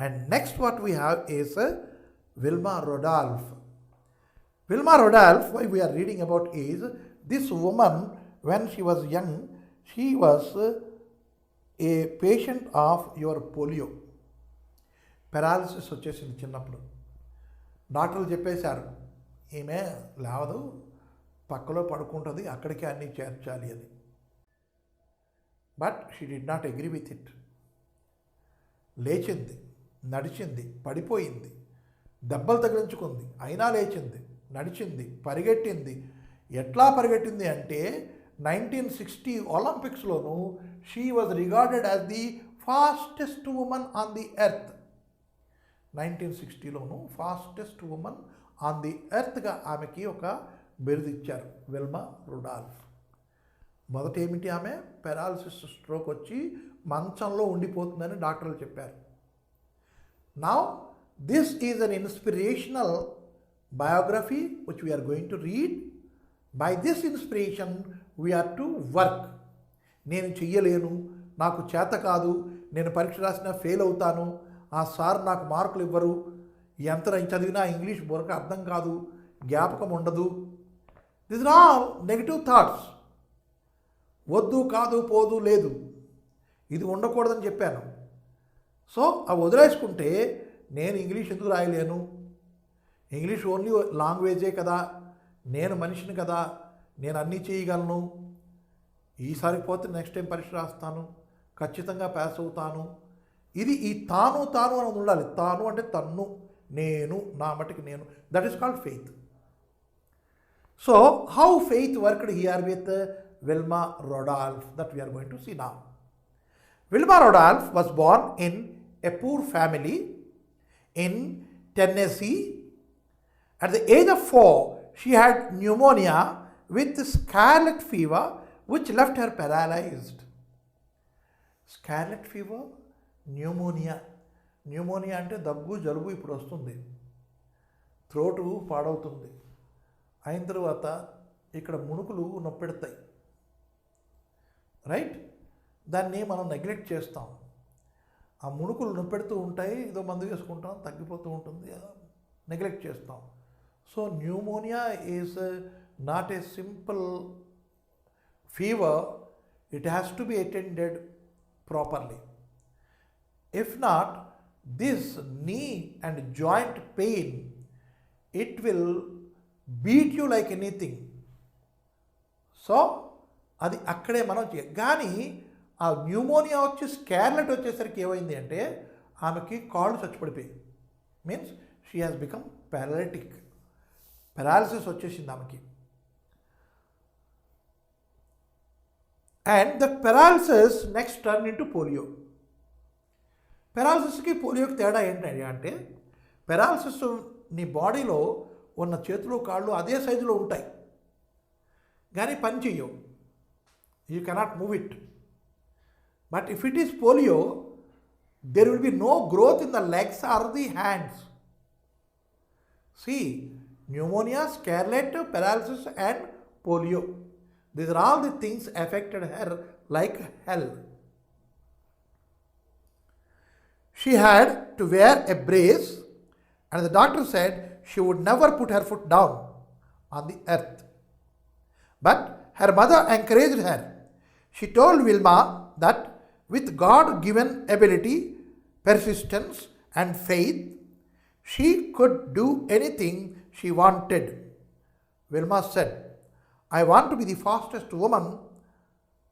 And next what we have is Wilma Rodolph. Wilma Rodolph, why we are reading about is this woman, when she was young, she was a patient of your polio. Paralysis వచ్చేసింది చిన్నప్పుడు. డాక్టర్లు చెప్పేశారు ఈమె లేవదు, పక్కలో పడుకుంటుంది, అక్కడికే అన్నీ చేర్చాలి అని. But she did not agree with it. లేచింది, నడిచింది, పడిపోయింది, దెబ్బలు తగిలించుకుంది, అయినా లేచింది, నడిచింది, పరిగెట్టింది. ఎట్లా పరిగెట్టింది అంటే 1960 ఒలింపిక్స్లోనూ she was regarded as the fastest woman on the earth. 1960లోను ఫాస్టెస్ట్ ఉమెన్ ఆన్ ది ఎర్త్గా ఆమెకి ఒక బిరుదు ఇచ్చారు, విల్మా రుడాల్ఫ్. మొదట ఏమిటి, ఆమె పెరాలసిస్ స్ట్రోక్ వచ్చి మంచంలో ఉండిపోతుందని డాక్టర్లు చెప్పారు. Now this is an inspirational biography which we are going to read. By this inspiration we are to work. నేను చెయ్యలేను, నాకు చేత కాదు, నేను పరీక్ష రాసినా ఫెయిల్ అవుతాను, ఆ సార్ నాకు మార్కులు ఇవ్వరు, ఎంత చదివినా ఇంగ్లీష్ బుర్రకు అర్థం కాదు, జ్ఞాపకం ఉండదు. This are all negative thoughts. వద్దు, కాదు, పోదు, లేదు, ఇది ఉండకూడదని చెప్పాను. సో అవి వదిలేసుకుంటే నేను ఇంగ్లీష్ ఎందుకు రాయలేను, ఇంగ్లీష్ ఓన్లీ లాంగ్వేజే కదా, నేను మనిషిని కదా, నేను అన్నీ చేయగలను, ఈసారి పోతే నెక్స్ట్ టైం పరీక్ష రాస్తాను, ఖచ్చితంగా పాస్ అవుతాను. ఇది ఈ తాను తాను అని ఉండాలి. తాను అంటే తన్ను, నేను, నా మటుకు నేను. That is called faith. So how faith worked here with Wilma Rudolph, that we are going to see now. Wilma Rudolph was born in a poor family in Tennessee. At the age of 4, she had pneumonia with scarlet fever, which left her paralyzed. Scarlet fever, pneumonia. Pneumonia అంటే దగ్గు, జలుబు ఇప్పుడు వస్తుంది, థ్రోటు పాడవుతుంది, అయిన తర్వాత ఇక్కడ మునుకులు నొప్పెడతాయి, right? దాన్ని మనం నెగ్లెక్ట్ చేస్తాం. ఆ మునుకులు నొప్పెడుతూ ఉంటాయి, ఏదో మందు వేసుకుంటాం, తగ్గిపోతూ ఉంటుంది, నెగ్లెక్ట్ చేస్తాం. So pneumonia is not a simple fever, it has to be attended properly. If not, this knee and joint pain, it will beat you like anything. So అది అక్కడే మనం కానీ ఆ న్యూమోనియా వచ్చి స్కార్లెట్ వచ్చేసరికి ఏమైంది అంటే ఆమెకి కాళ్ళు చచ్చిపడిపోయి, means she has become paralytic. Paralysis వచ్చేసింది ఆమెకి. And the paralysis next turn into polio. పెరాలసిస్కి పోలియోకి తేడా ఏంటంటే అంటే పెరాలసిస్ నీ బాడీలో ఉన్న చేతులు కాళ్ళు అదే సైజులో ఉంటాయి కానీ పని చెయ్యవు, you cannot move it. But if it is polio, there will be no growth in the legs or the hands. See, pneumonia, scarlet, paralysis and polio. These are all the things affected her like hell. She had to wear a brace and the doctor said she would never put her foot down on the earth. But her mother encouraged her. She told Wilma that with God-given ability, persistence and faith, she could do anything she wanted. Wilma said, I want to be the fastest woman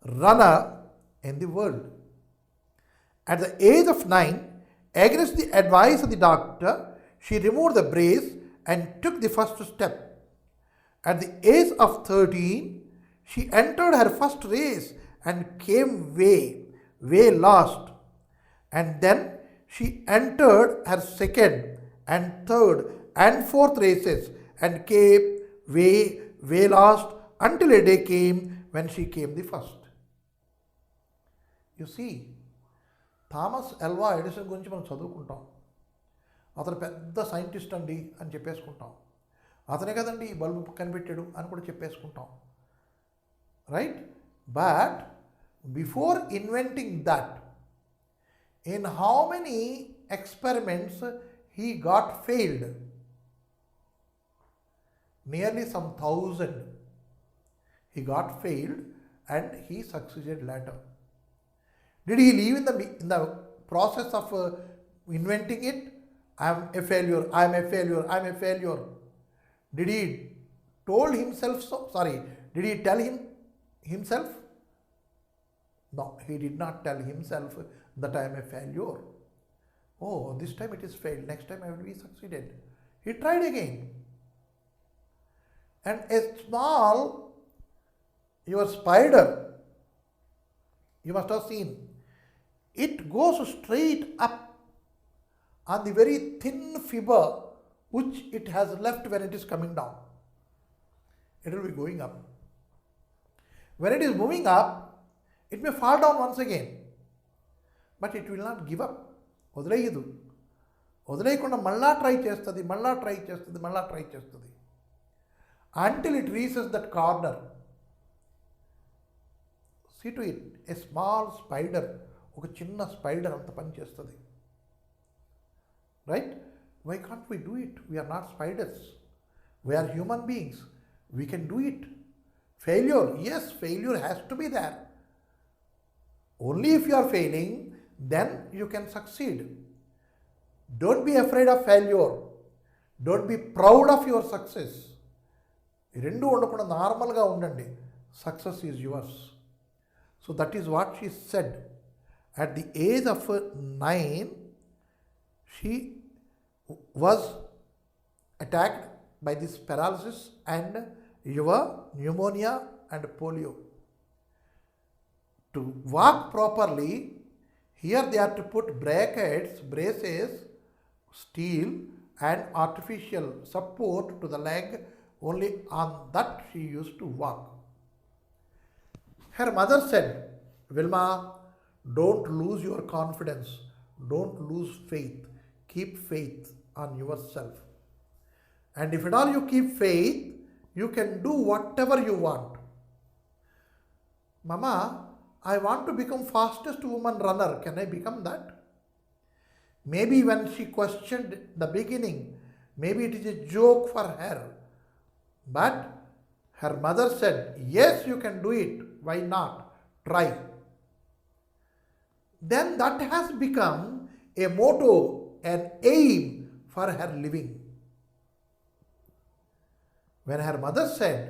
runner in the world. At the age of 9, against the advice of the doctor, she removed the brace and took the first step. At the age of 13, she entered her first race and came way lost. And then she entered her second and third and fourth races and came way lost until a day came when she came the first. You see, Thomas Alva Edison గురించి మనం చదువుకుంటాం, అతను పెద్ద scientist అండి అని చెప్పేసుకుంటాం, అతనే కదండి ఈ బల్బు కనిపెట్టాడు అని కూడా చెప్పేసుకుంటాం, right? But before inventing that, in how many experiments he got failed. Nearly some 1,000 he got failed and he succeeded later. Did he leave in the process of inventing it? I am a failure, I am a failure, I am a failure. Did he told himself so? Sorry, did he tell himself? No, he did not tell himself that I am a failure. Oh, this time it is failed, next time I will be succeeded. He tried again. And your spider, you must have seen, it goes straight up on the very thin fiber which it has left when it is coming down. It will be going up. When it is moving up, it may fall down once again, but it will not give up. వదిలేయదు. వదిలేయకుండా మళ్ళా try చేస్తుంది, మళ్ళా try చేస్తుంది, మళ్ళా try చేస్తుంది, until it reaches that corner. See to it, a small spider, ఒక చిన్న spider అంత పని చేస్తుంది. Right? Why can't we do it? We are not spiders. We are human beings. We can do it. Failure, yes, failure has to be there. Only if you are failing, then you can succeed. Don't be afraid of failure. Don't be proud of your success. ఈ రెండు ఉండకుండా నార్మల్గా ఉండండి. Success is yours. So that is what she said. At the age of 9, she was attacked by this paralysis and pneumonia and polio. To walk properly, here they are to put braces, steel and artificial support to the leg. Only on that she used to walk. Her mother said, Vilma, don't lose your confidence. Don't lose faith. Keep faith on yourself. And if at all you keep faith, you can do whatever you want. Mama, I want to become fastest woman runner. Can I become that? Maybe when she questioned the beginning, maybe it is a joke for her. But her mother said, yes, you can do it. Why not? Try. Then that has become a motto, an aim for her living. When her mother said,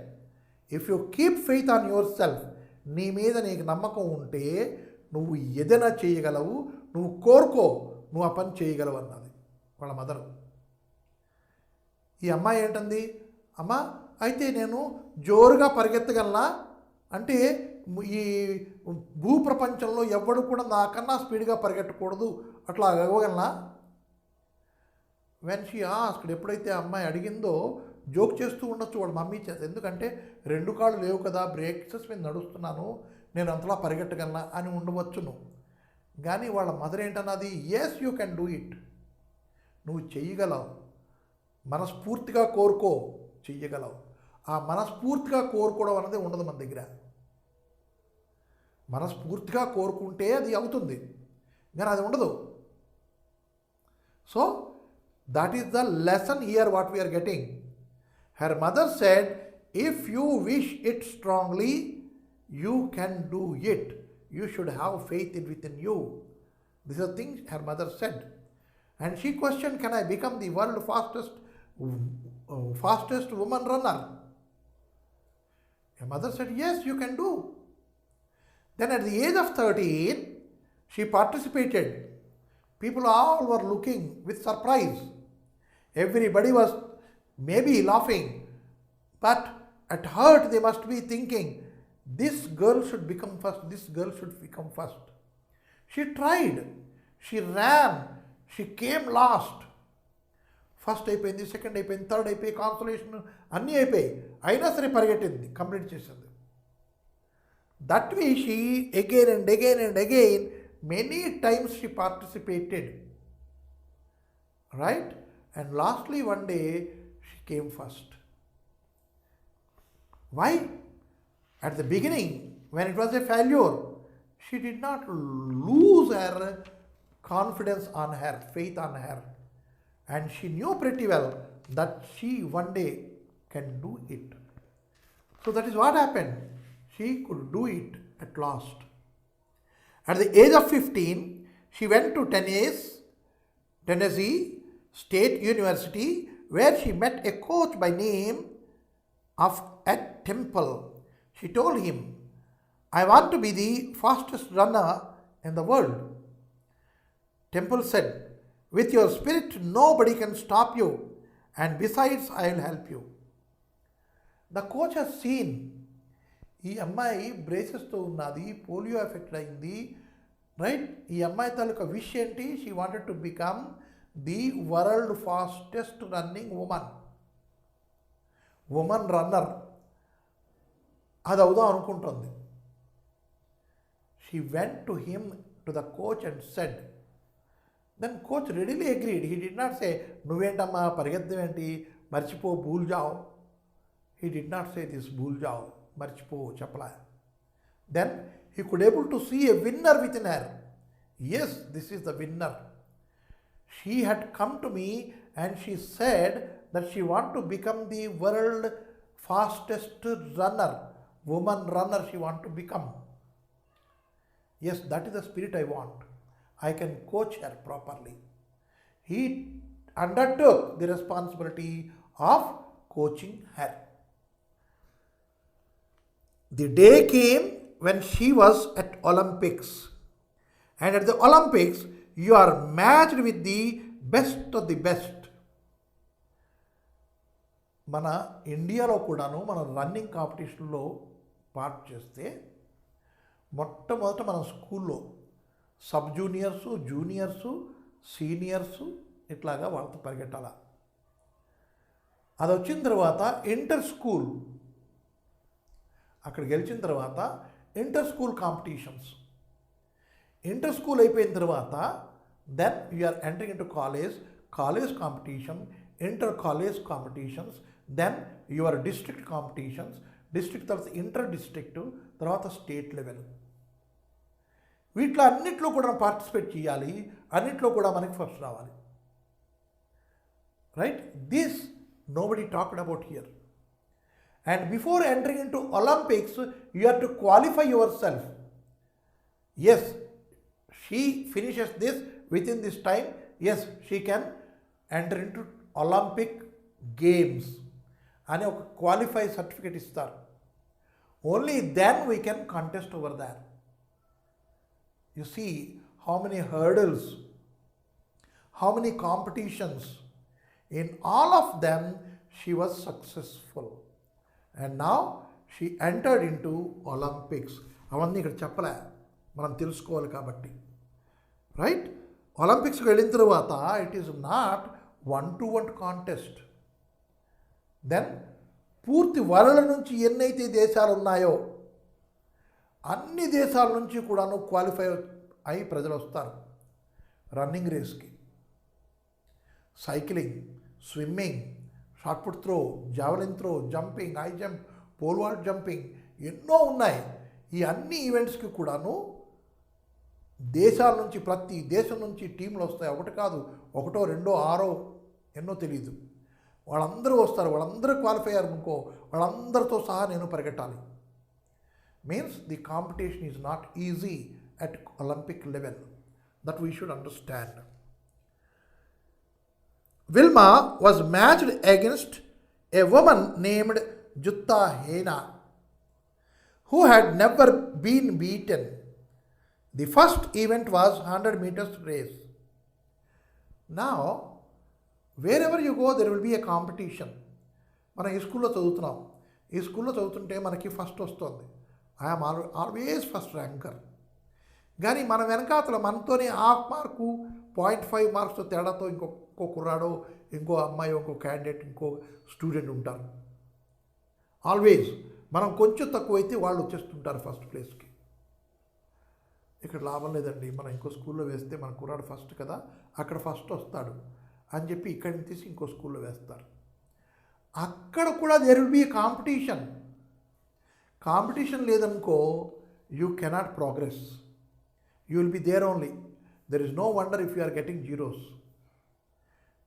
if you keep faith on yourself, నీ మీద నీకు నమ్మకం ఉంటే నువ్వు ఏదైనా చేయగలవు, నువ్వు కోరుకో, నువ్వు ఆ పని చేయగలవు అన్నది వాళ్ళ మదరు. ఈ అమ్మాయి ఏంటంది, అమ్మ అయితే నేను జోరుగా పరిగెత్తగలనా అంటే ఈ భూప్రపంచంలో ఎవ్వడు కూడా నాకన్నా స్పీడ్గా పరిగెట్టకూడదు అట్లా అవ్వగలనా? వెన్ షీ ఆస్క్డ్, ఎప్పుడైతే అమ్మాయి అడిగిందో జోక్ చేస్తూ ఉండొచ్చు వాళ్ళ మమ్మీ చేత, ఎందుకంటే 2 కాళ్ళు లేవు కదా, బ్రేక్సెస్ మీద నడుస్తున్నాను, నేను అంతలా పరిగెట్టగలనా అని ఉండవచ్చును. కానీ వాళ్ళ మదర్ ఏంటన్నది, yes you can do it, నువ్వు చెయ్యగలవు, మనస్ఫూర్తిగా కోరుకో, చెయ్యగలవు. ఆ మనస్ఫూర్తిగా కోరుకోవడం అనేది ఉండదు మన దగ్గర. మనస్ఫూర్తిగా కోరుకుంటే అది అవుతుంది, కానీ అది ఉండదు. So that is the lesson here what we are getting. Her mother said, if you wish it strongly, you can do it. You should have faith within you. These are things her mother said. And she questioned, can I become the world fastest woman runner? Her mother said, yes, you can do. Then at the age of 13, she participated. People all were looking with surprise. Everybody was maybe laughing, but at heart they must be thinking, this girl should become first, this girl should become first. She tried, she ran, she came last. First అయిపోయింది, second అయిపోయింది, third అయిపోయి, cancellation అన్నీ అయిపోయి, అయినా సరే పరిగెట్టింది, complete చేసింది. That way she again and again and again many times she participated, right? And lastly one day she came first. Why? At the beginning when it was a failure, she did not lose her confidence on her, faith on her. And she knew pretty well that she one day can do it. So that is what happened. She could do it at last. At the age of 15, she went to Tennessee State University, where she met a coach by name of Ed Temple. She told him, "I want to be the fastest runner in the world." Temple said, "With your spirit, nobody can stop you, and besides, I will help you." The coach has seen, ఈ అమ్మాయి బ్రేసెస్తో ఉన్నది, polio effect అయింది, right? ఈ అమ్మాయి తాలూకా wish ఏంటి? She wanted to become the world fastest running women runner. అది అవుదాం అనుకుంటుంది. She went to him, to the coach and said. Then coach readily agreed. He did not say, నువ్వేంటమ్మా పరిగెత్తడం ఏంటి, మర్చిపో, భూల్ జావ్. He did not say this, భూల్ జావ్, మర్చిపో, చెప్పలా. Then he could able to see a winner within her. Yes, this is the winner. She had come to me and she said that she want to become the world fastest runner, woman runner she want to become. Yes, that is the spirit I want. I can coach her properly. He undertook the responsibility of coaching her. The day came when she was at Olympics, and at the Olympics you are matched with the best of the best. మన ఇండియాలో కూడాను మన running కాంపిటీషన్లో part చేస్తే మొట్టమొదట మన స్కూల్లో sub juniors, juniors, seniors ఇట్లాగా వాళ్ళతో పరిగెట్టాల. అది వచ్చిన తర్వాత ఇంటర్ స్కూల్, అక్కడ గెలిచిన తర్వాత inter school competitions. Inter school అయిపోయిన తర్వాత then you are entering into college competition, inter college competitions, then your district competitions, district తర్వాత ఇంటర్ డిస్ట్రిక్ట్, తర్వాత స్టేట్ లెవెల్. వీటిలో అన్నిట్లో కూడా పార్టిసిపేట్ చేయాలి, అన్నిట్లో కూడా మనకి ఫస్ట్ రావాలి. Right? This nobody talked about here. And before entering into Olympics, you have to qualify yourself. Yes, she finishes this within this time. Yes, she can enter into Olympic Games. And a qualify certificate is there. Only then we can contest over there. You see how many hurdles, how many competitions. In all of them, she was successful. And now she entered into Olympics. అవన్నీ ఇక్కడ చెప్పలే, మనం తెలుసుకోవాలి కాబట్టి. Right? ఒలింపిక్స్కి వెళ్ళిన తర్వాత it is not 1-to-1 contest. Then పూర్తి వరల్డ్ నుంచి ఎన్నైతే దేశాలు ఉన్నాయో అన్ని దేశాల నుంచి కూడాను క్వాలిఫై అయి ప్రజలు వస్తారు రన్నింగ్ రేస్కి. Cycling, swimming, shot put throw, javelin throw, jumping, high jump, pole vault jumping, ఎన్నో ఉన్నాయి. ఈ అన్ని ఈవెంట్స్కి కూడాను దేశాల నుంచి, ప్రతి దేశం నుంచి టీంలు వస్తాయి. ఒకటి కాదు, ఒకటో, రెండో, ఆరో, ఎన్నో తెలియదు. వాళ్ళందరూ వస్తారు. వాళ్ళందరూ క్వాలిఫై అయ్యారు అనుకో, వాళ్ళందరితో సహా నేను పరిగెట్టాలి. Means the competition is not easy at Olympic level. That we should understand. Vilma was matched against a woman named Jutta Hena, who had never been beaten. The first event was 100 meters race. Now, wherever you go, there will be a competition. మనం ఈ స్కూల్లో చదువుతున్నాం. ఈ స్కూల్లో చదువుతుంటే మనకి first వస్తుంది. I'm always first ranker. కానీ మన వెనకాతల మనతోనే హాఫ్ మార్కు, 0.5 మార్క్స్తో తేడాతో ఇంకో కుర్రాడో, ఇంకో అమ్మాయి, ఇంకో క్యాండిడేట్, ఇంకో స్టూడెంట్ ఉంటారు. ఆల్వేస్ మనం కొంచెం తక్కువైతే వాళ్ళు వచ్చేస్తుంటారు ఫస్ట్ ప్లేస్కి. ఇక్కడ లాభం లేదండి, మనం ఇంకో స్కూల్లో వేస్తే మన కుర్రాడు ఫస్ట్ కదా, అక్కడ ఫస్ట్ వస్తాడు అని చెప్పి ఇక్కడిని తీసి ఇంకో స్కూల్లో వేస్తారు. అక్కడ కూడా there will be competition. Competition లేదనుకో, you cannot progress. You will be there only. There is no wonder if you are getting zeros.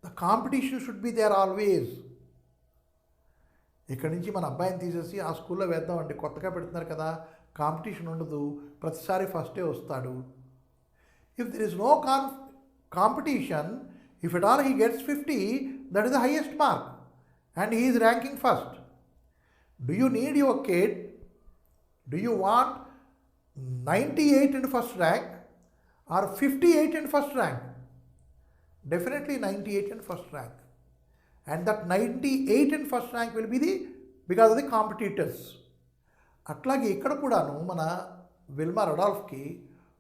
The competition should be there always. ఇక్కడి నుంచి మన అబ్బాయిని తీసేసి ఆ స్కూల్లో వేద్దామండి, కొత్తగా పెడుతున్నారు కదా, కాంపిటీషన్ ఉండదు, ప్రతిసారి ఫస్టే వస్తాడు. If there is no competition, if at all he gets 50, that is the highest mark and he is ranking first. Do you need your kid? Do you want 98 in first rank or 58 in first rank? Definitely 98 in first rank. And that 98 in first rank will be because of the competitors. అట్లాగే ఇక్కడ కూడాను మన Wilma రడాల్ఫ్కి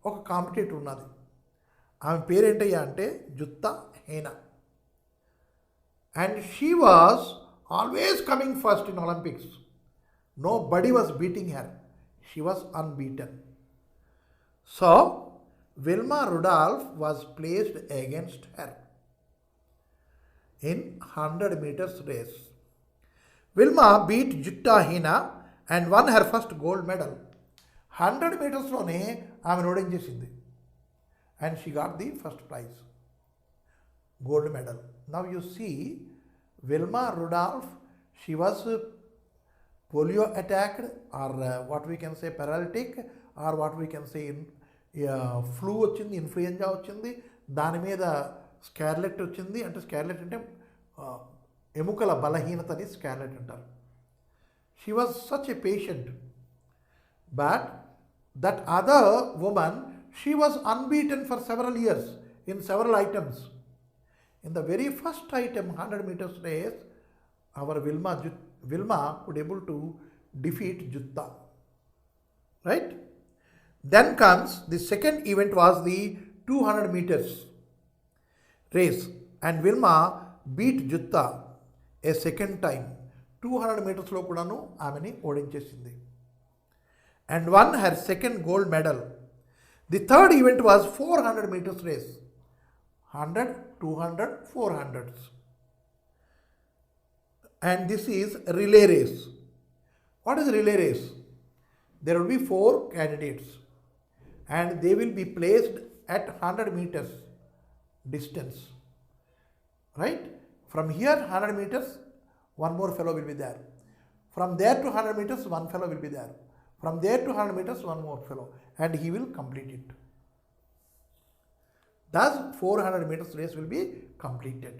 ఒక competitor ఉన్నది. ఆమె పేరేంటయ్యా అంటే Jutta Heine. And she was always coming first in Olympics. Nobody was beating her. She was unbeaten. So Vilma Rudolph was placed against her in 100 meters race. Vilma beat Jutta Hina and won her first gold medal. 100 meters లోనే ఆమె ఓడించేసింది. And she got the first prize, gold medal. Now you see, Vilma Rudolph, she was polio attacked, or what we can say paralytic, or what we can say flu వచ్చింది, influenza వచ్చింది, దాని మీద scarlet వచ్చింది. అంటే scarlet అంటే ఎముకల బలహీనతని scarlet అంటారు. She was such a patient. But that other woman, she was unbeaten for several years in several items. In the very first item 100 meters race, our Vilma could able to defeat Jutta. Right? Then comes the second event was the 200 meters race, and Vilma beat Jutta a second time. 200 meters లో కూడాను ఆమెని ఓడించేసింది and won her second gold medal. The third event was 400 meters race. 100, 200, 400s. And this is relay race. What is relay race? There will be 4 candidates and they will be placed at 100 meters distance. Right? From here 100 meters, one more fellow will be there. From there to 100 meters, one fellow will be there. From there to 100 meters, one more fellow, and he will complete it. Thus 400 meters race will be completed.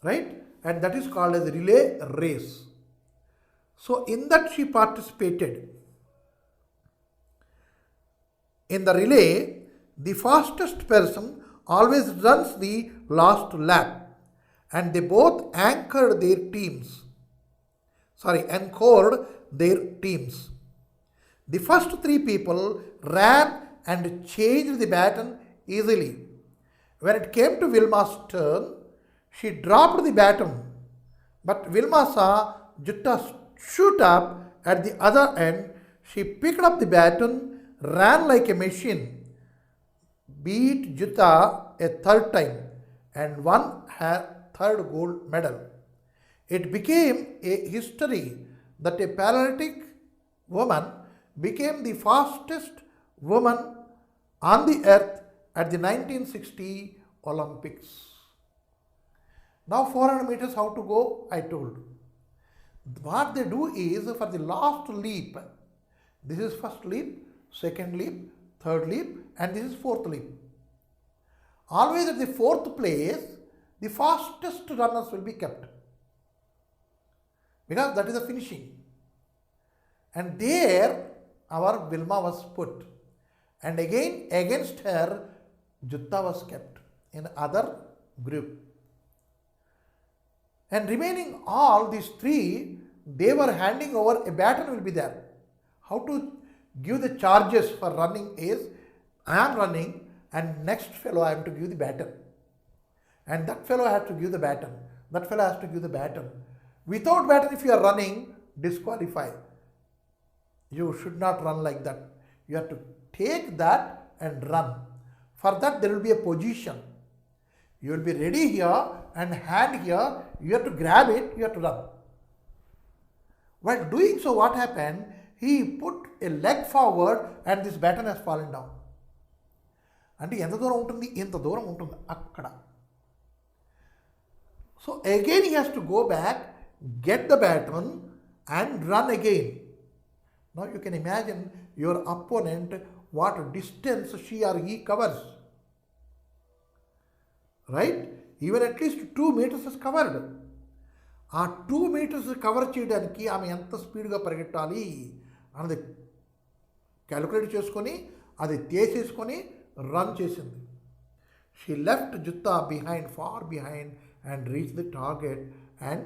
Right? And that is called as relay race. So in that she participated. In the relay, the fastest person always runs the last lap, and they both anchored their teams. Anchored their teams. The first 3 people ran and changed the baton easily. When it came to Vilma's turn, she dropped the baton, but Vilma saw Jutta shoot up at the other end. She picked up the baton, ran like a machine, beat Jutta a third time, and won her third gold medal. It became a history that a paralytic woman became the fastest woman on the earth at the 1960 Olympics. Now 400 meters how to go, I told. What they do is, for the last leap, this is first leap, second leap, third leap, and this is fourth leap. Always at the 4th place, the fastest runners will be kept, because that is the finishing. And there our Vilma was put, and again against her Jutta was kept in other group. And remaining all these 3, they were handing over a baton will be there. How to give the charges for running is, I am running and next fellow I am to give the baton. And that fellow has to give the baton. That fellow has to give the baton. Without baton, if you are running, disqualify. You should not run like that. You have to take that and run. For that there will be a position. You will be ready here and hand here. You have to grab it, you have to run. While doing so, what happened? He put a leg forward and this baton has fallen down. అంటే ఎంత దూరం ఉంటుంది? ఇంత దూరం ఉంటుంది అక్కడ. So again he has to go back, get the baton and run again. Now you can imagine your opponent what distance she or he covers. Right? Even at least 2 meters is covered. ఆ 2 meters cover చేయడానికి ఆమె ఎంత స్పీడ్గా పరిగెట్టాలి అన్నది calculate చేసుకొని అది తీసేసుకొని run చేసింది. She left Jutta behind, far behind and reach the target. And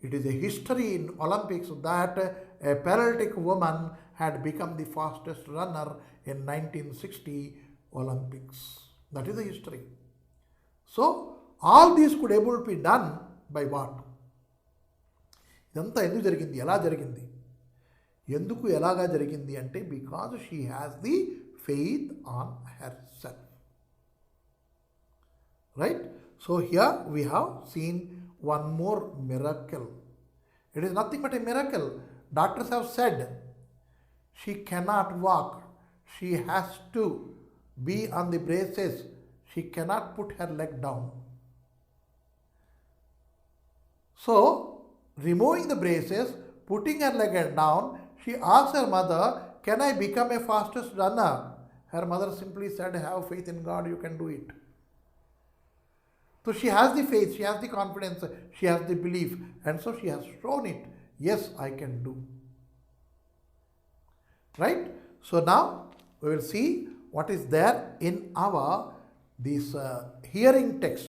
it is a history in Olympics that a paralytic woman had become the fastest runner in 1960 Olympics. That is the history. So all these could able to be done by what? ఇదంతా ఎందుకు జరిగింది, ఎలా జరిగింది? ఎందుకు ఎలాగా జరిగింది అంటే because she has the faith on herself. Right? So here we have seen one more miracle. It is nothing but a miracle. Doctors have said she cannot walk. She has to be on the braces. She cannot put her leg down. So, removing the braces, putting her leg down, she asked her mother, "Can I become a fastest runner?" Her mother simply said, "Have faith in God, you can do it." So she has the faith, she has the confidence, she has the belief, and so she has shown it. Yes, I can do. Right? So now we will see what is there in our this hearing text.